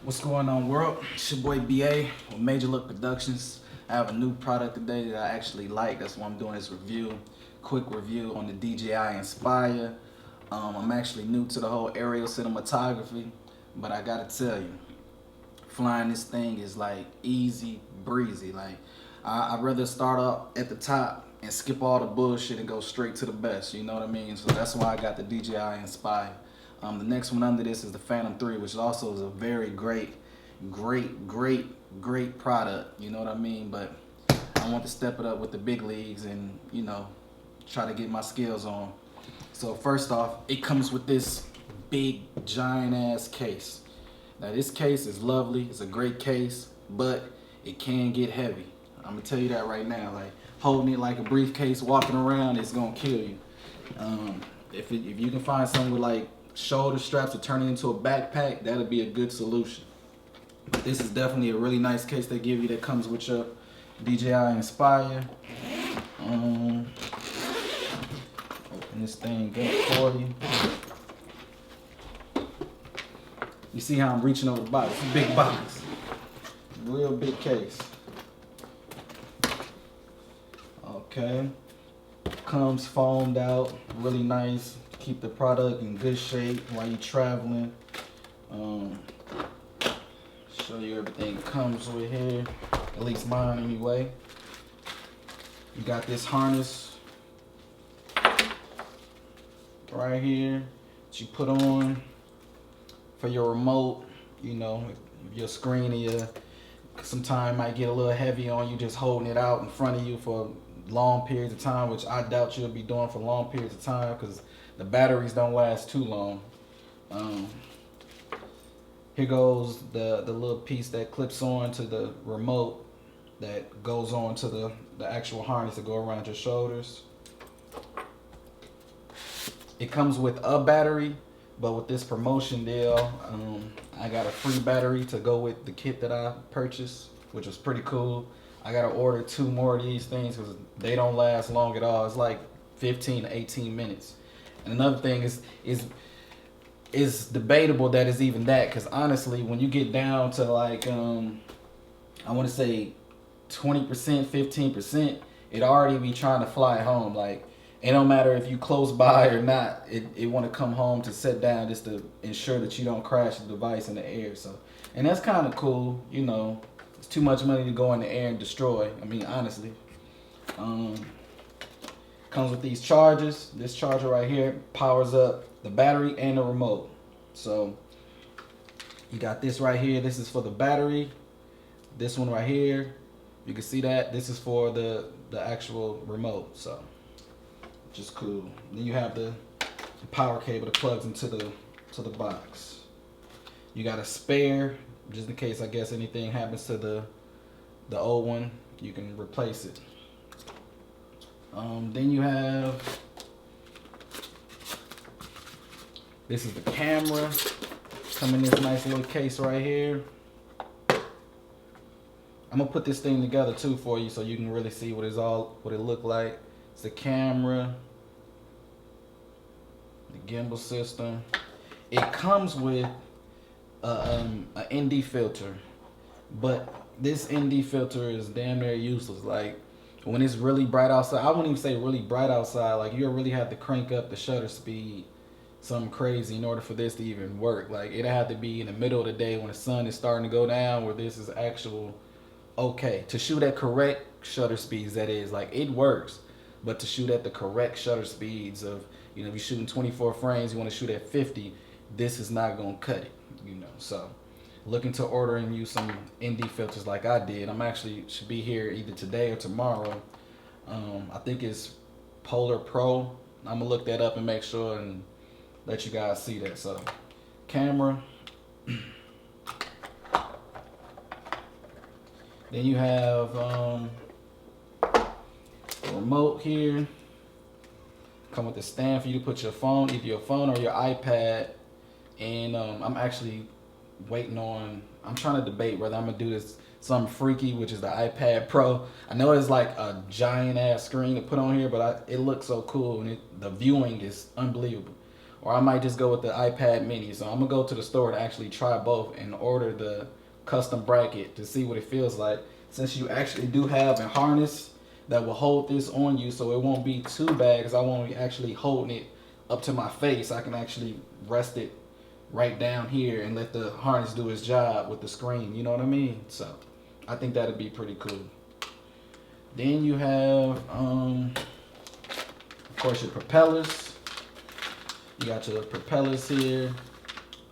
What's going on, world? It's your boy BA with Major Look Productions. I have a new product today that I actually like. That's why I'm doing this review. Quick review on the DJI Inspire. I'm actually new to the whole aerial cinematography, but I gotta tell you, flying this thing is like easy breezy. Like I'd rather start up at the top and skip all the bullshit and go straight to the best. You know what I mean? So that's why I got the DJI Inspire. The next one under this is the Phantom 3, which also is a very great product. You know what I mean? But I want to step it up with the big leagues and try to get my skills on. So first off, it comes with this big giant ass case. Now this case is lovely, it's a great case, but it can get heavy. I'm gonna tell you that right now. Like holding it like a briefcase, walking around, it's gonna kill you. If you can find something with like shoulder straps to turn it into a backpack, that'll be a good solution. This is definitely a really nice case they give you that comes with your DJI Inspire. Open this thing up for you. You see how I'm reaching over the box? It's a big box. Real big case. Okay. Comes foamed out. Really nice. Keep the product in good shape while you're traveling. Show you everything it comes with here. At least mine anyway. You got this harness right here that you put on for your remote. You know, if your screen and your sometime might get a little heavy on you just holding it out in front of you for long periods of time, which I doubt you'll be doing for long periods of time because the batteries don't last too long. Here goes the little piece that clips on to the remote that goes on to the actual harness to go around your shoulders. It comes with a battery, but with this promotion deal, I got a free battery to go with the kit that I purchased, which was pretty cool. I gotta order 2 more of these things because they don't last long at all. It's like 15 to 18 minutes. And another thing is debatable that it's even that, because honestly, when you get down to like I want to say 20%, 15%, it already be trying to fly home. Like it don't matter if you close by or not, it want to come home to sit down just to ensure that you don't crash the device in the air. So, and that's kind of cool, you know. It's too much money to go in the air and destroy. I mean, honestly. Comes with these chargers. This charger right here powers up the battery and the remote. So you got this right here. This is for the battery. This one right here, you can see that. This is for the actual remote. So just cool. Then you have the power cable that plugs into the box. You got a spare just in case, I guess, anything happens to the old one, you can replace it. Then you have, this is the camera. Come in this nice little case right here. I'm gonna put this thing together too for you so you can really see what it look like. It's the camera, the gimbal system. It comes with a ND filter, but this ND filter is damn near useless. Like when it's really bright outside, I wouldn't even say really bright outside, like you really have to crank up the shutter speed something crazy in order for this to even work. Like it'd have to be in the middle of the day when the sun is starting to go down where this is actual okay to shoot at correct shutter speeds. That is, like, it works, but to shoot at the correct shutter speeds of, you know, if you're shooting 24 frames, you want to shoot at 50, this is not gonna cut it, you know. So looking to ordering you some ND filters like I did. I'm actually should be here either today or tomorrow. I think it's Polar Pro. I'm gonna look that up and make sure and let you guys see that. So camera. Then you have a remote here. Come with a stand for you to put your phone, either your phone or your iPad. And I'm actually waiting on, I'm trying to debate whether I'm gonna do this something freaky, which is the iPad Pro. I know it's like a giant ass screen to put on here, but it looks so cool and the viewing is unbelievable. or I might just go with the iPad mini. So I'm gonna go to the store to actually try both and order the custom bracket to see what it feels like, since you actually do have a harness that will hold this on you, so it won't be too bad because I won't be actually holding it up to my face. I can actually rest it right down here and let the harness do its job with the screen, you know what I mean? So I think that'd be pretty cool. Then you have of course your propellers. You got your propellers here.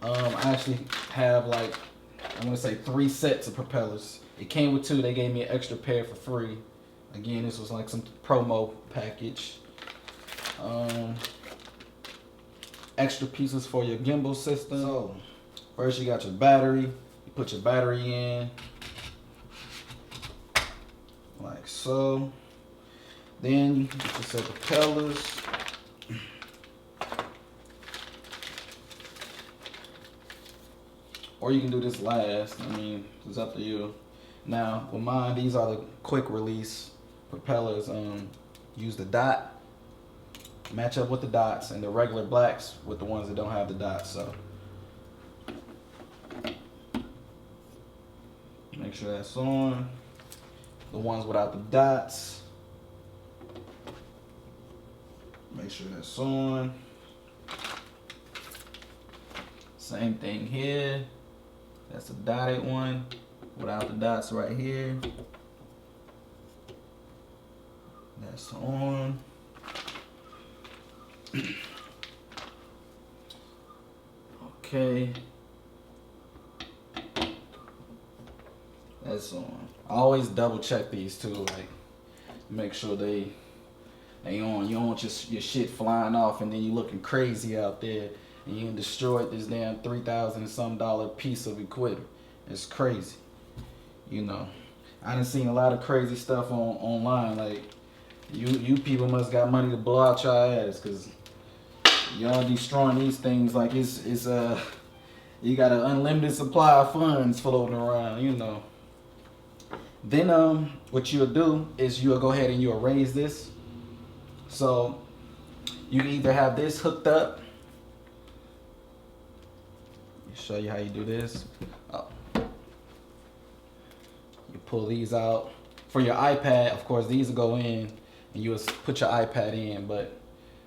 I actually have like, I'm gonna say 3 sets of propellers. It came with 2, they gave me an extra pair for free. Again, this was like some promo package. Extra pieces for your gimbal system. So first you got your battery. You put your battery in like so. Then you get your set of propellers. Or you can do this last. I mean, it's up to you. Now with mine, these are the quick release propellers. Use the dot. Match up with the dots, and the regular blacks with the ones that don't have the dots. So make sure that's on. The ones without the dots, make sure that's on. Same thing here. That's the dotted one without the dots right here. That's on. Okay, that's on. I always double check these too, like make sure they on. You don't want your shit flying off and then you looking crazy out there and you destroyed this damn $3,000 and some piece of equipment. It's crazy, you know. I done seen a lot of crazy stuff online. Like you people must got money to blow out your ass, cause y'all destroying these things like it's you got an unlimited supply of funds floating around, you know. Then what you'll do is you'll go ahead and you'll raise this. So you can either have this hooked up. Let me show you how you do this. Oh. You pull these out. For your iPad, of course, these will go in and you will put your iPad in, but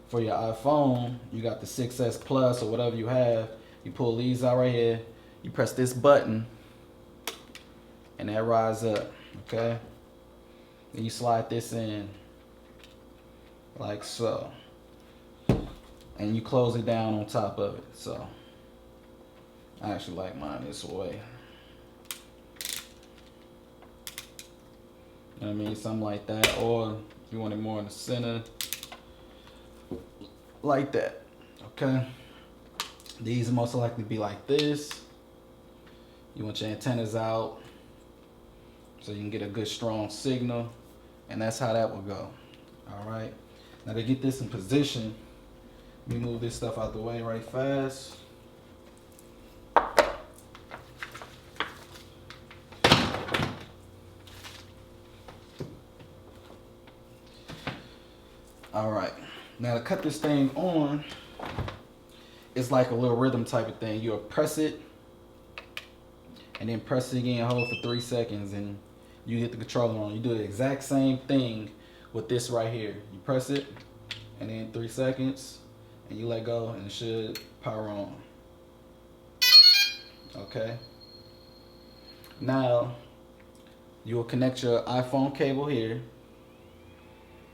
for your iPhone, you got the 6S Plus or whatever you have. You pull these out right here. You press this button, and that rises up. Okay. Then you slide this in, like so, and you close it down on top of it. So I actually like mine this way. You know what I mean? Something like that, or if you want it more in the center, like that. Okay. These will most likely be like this. You want your antennas out so you can get a good strong signal, and that's how that will go. All right. Now to get this in position, let me move this stuff out the way right fast. All right. Now to cut this thing on, it's like a little rhythm type of thing. You'll press it and then press it again, hold for 3 seconds, and you get the controller on. You do the exact same thing with this right here. You press it and then 3 seconds and you let go and it should power on. Okay. Now you will connect your iPhone cable here.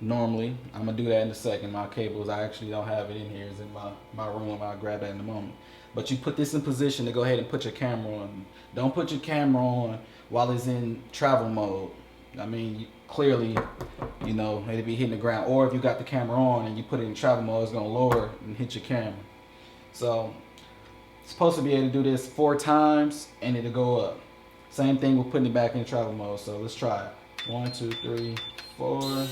Normally, I'm gonna do that in a second. My cables, I actually don't have it in here. It's in my room. I'll grab that in a moment. But you put this in position to go ahead and put your camera on. Don't put your camera on while it's in travel mode. I mean, clearly, you know, it'll be hitting the ground. Or if you got the camera on and you put it in travel mode, it's gonna lower and hit your camera. So, it's supposed to be able to do this 4 times and it'll go up. Same thing with putting it back in travel mode. So let's try it. 1, 2, 3, 4.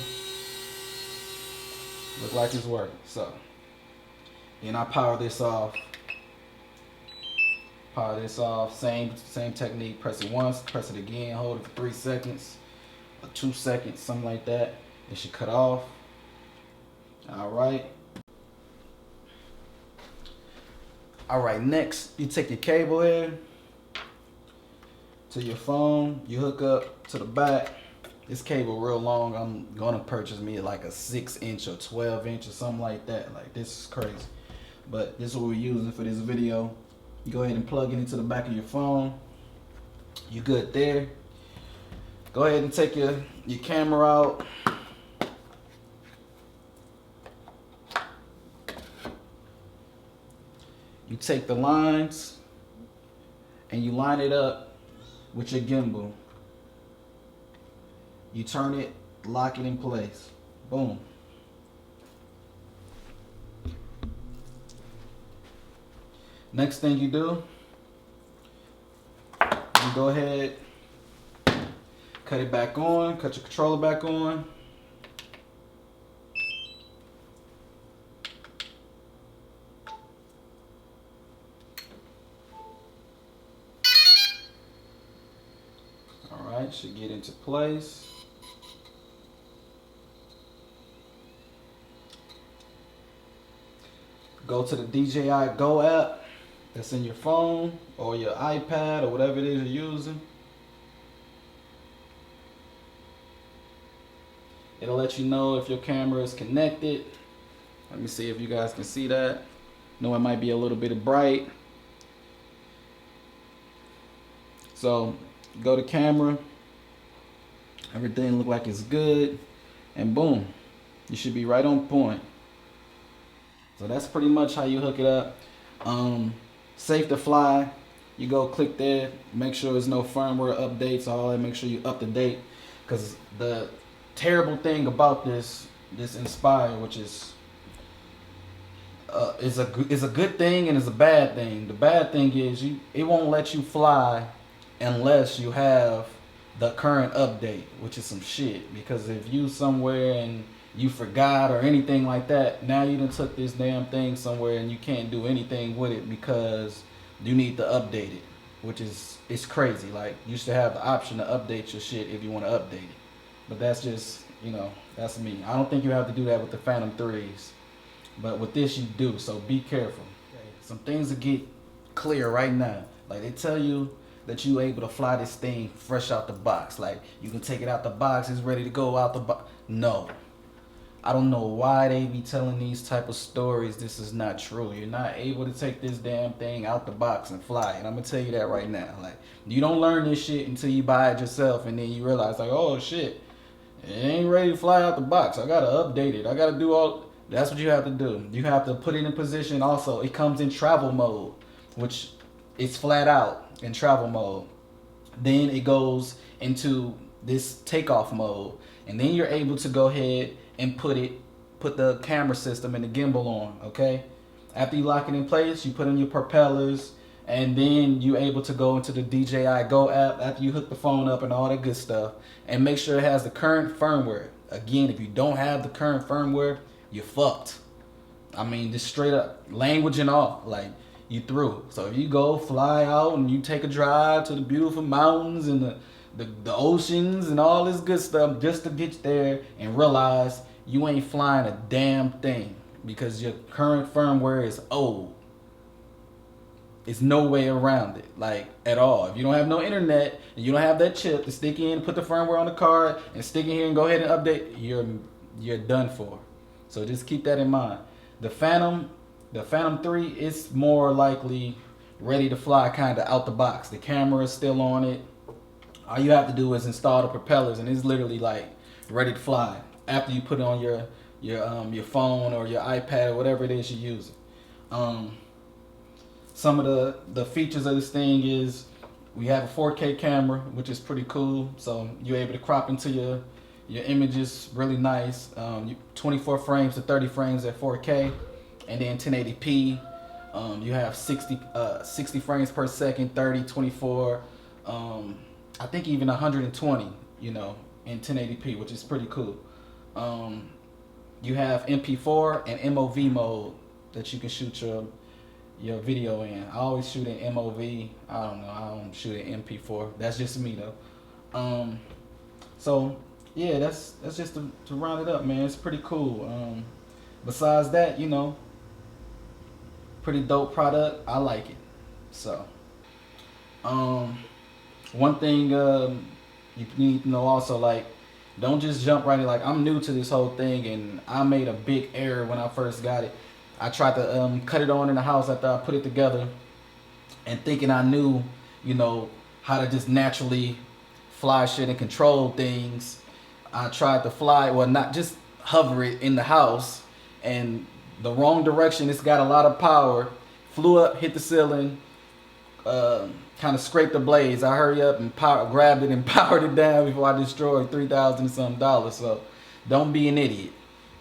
Look like it's working. So, and I power this off. Power this off. Same technique. Press it once, press it again, hold it for 3 seconds, or 2 seconds, something like that. It should cut off. All right. All right, next you take your cable here to your phone. You hook up to the back. This cable real long. I'm gonna purchase me like a 6-inch or 12-inch or something like that. Like this is crazy, but this is what we're using for this video. You go ahead and plug it into the back of your phone. You good there. Go ahead and take your camera out. You take the lines and you line it up with your gimbal. You turn it, lock it in place. Boom. Next thing you do, you go ahead, cut it back on, cut your controller back on. All right, should get into place. Go to the DJI Go app that's in your phone or your iPad or whatever it is you're using. It'll let you know if your camera is connected. Let me see if you guys can see that. I know it might be a little bit bright. So go to camera. Everything look like it's good. And boom, you should be right on point. So that's pretty much how you hook it up. Safe to fly. You go click there, make sure there's no firmware updates, all that. Make sure you up to date, because the terrible thing about this Inspire, which is a good thing and is a bad thing. The bad thing is it won't let you fly unless you have the current update, which is some shit. Because if you somewhere and you forgot or anything like that, now you done took this damn thing somewhere and you can't do anything with it because you need to update it, which is, it's crazy. Like, you should have the option to update your shit if you want to update it. But that's just, you know, that's me. I don't think you have to do that with the Phantom 3s, but with this you do, so be careful. Okay. Some things to get clear right now. Like, they tell you that you able to fly this thing fresh out the box. Like, you can take it out the box, it's ready to go out the box. No. I don't know why they be telling these type of stories. This is not true. You're not able to take this damn thing out the box and fly it. I'm gonna tell you that right now. Like, you don't learn this shit until you buy it yourself, and then you realize, like, oh shit, it ain't ready to fly out the box. I gotta update it. I gotta do all. That's what you have to do. You have to put it in position. Also, it comes in travel mode, which it's flat out in travel mode. Then it goes into this takeoff mode, and then you're able to go ahead and put the camera system and the gimbal on. Okay, after you lock it in place, you put in your propellers, and then you're able to go into the DJI Go app after you hook the phone up and all that good stuff, and make sure it has the current firmware. Again, if you don't have the current firmware, you're fucked. I mean, just straight up, language and all, like, you through. So if you go fly out and you take a drive to the beautiful mountains and the oceans and all this good stuff just to get there and realize you ain't flying a damn thing because your current firmware is old. It's no way around it, like, at all. If you don't have no internet and you don't have that chip to stick in, put the firmware on the card and stick in here and go ahead and update, you're done for. So just keep that in mind. The Phantom 3 is more likely ready to fly kind of out the box. The camera is still on it. All you have to do is install the propellers, and it's literally like ready to fly after you put it on your phone or your iPad or whatever it is you're using. Some of the features of this thing is we have a 4K camera, which is pretty cool. So you're able to crop into your images really nice. 24 frames to 30 frames at 4K, and then 1080p. You have 60 frames per second, 30, 24. I think even 120, you know, in 1080p, which is pretty cool. You have MP4 and MOV mode that you can shoot your video in. I always shoot in MOV. I don't know. I don't shoot in MP4. That's just me though. So yeah, that's just to round it up, man. It's pretty cool. Besides that, you know, Pretty dope product. I like it. So, um, one thing you need to know also, like, don't just jump right in. Like, I'm new to this whole thing, and I made a big error when I first got it. I tried to cut it on in the house after I put it together, and thinking I knew, you know, how to just naturally fly shit and control things. I tried to fly, well, not just hover it in the house, and the wrong direction. It's got a lot of power. Flew up, hit the ceiling, kind of scraped the blades. I hurry up and grabbed it and powered it down before I destroyed $3,000 and some dollars. So don't be an idiot.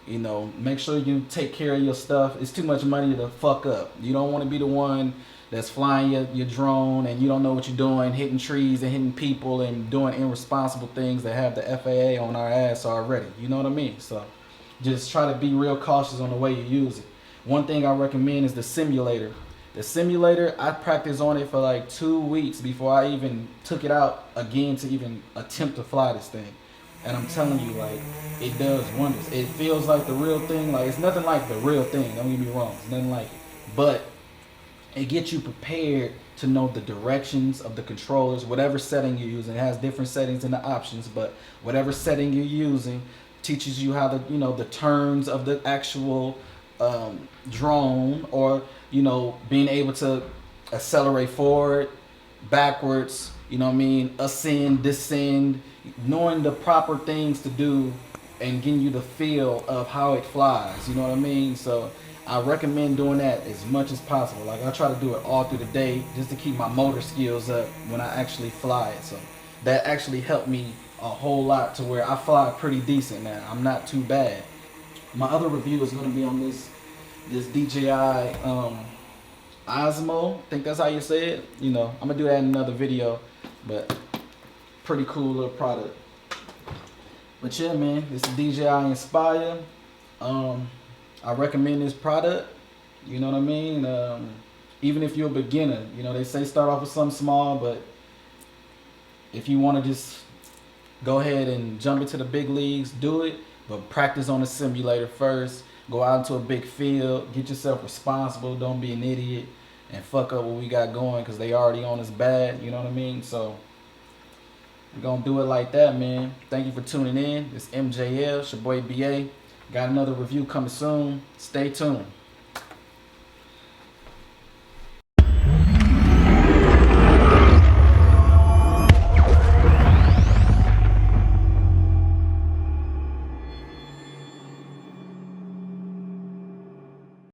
You know, make sure you take care of your stuff. It's too much money to fuck up. You don't want to be the one that's flying your drone and you don't know what you're doing, hitting trees and hitting people and doing irresponsible things that have the FAA on our ass already. You know what I mean? So just try to be real cautious on the way you use it. One thing I recommend is the simulator. The simulator, I practiced on it for like 2 weeks before I even took it out again to even attempt to fly this thing. And I'm telling you, like, it does wonders. It feels like the real thing. Like, it's nothing like the real thing. Don't get me wrong. It's nothing like it. But it gets you prepared to know the directions of the controllers, whatever setting you're using. It has different settings in the options, but whatever setting you're using teaches you how to, you know, the turns of the actual drone, or, you know, being able to accelerate forward, backwards, you know what I mean, ascend, descend, knowing the proper things to do and getting you the feel of how it flies, you know what I mean? So I recommend doing that as much as possible. Like, I try to do it all through the day just to keep my motor skills up when I actually fly it. So that actually helped me a whole lot to where I fly pretty decent now. I'm not too bad. My other review is going to be on this DJI Osmo. I think that's how you say it. You know, I'm going to do that in another video, but pretty cool little product. But yeah, man, this is DJI Inspire. I recommend this product. You know what I mean? Even if you're a beginner, you know, they say start off with something small, but if you want to just go ahead and jump into the big leagues, do it. But practice on the simulator first. Go out into a big field. Get yourself responsible. Don't be an idiot and fuck up what we got going, because they already on us bad. You know what I mean? So we're going to do it like that, man. Thank you for tuning in. It's MJL. It's your boy BA. Got another review coming soon. Stay tuned.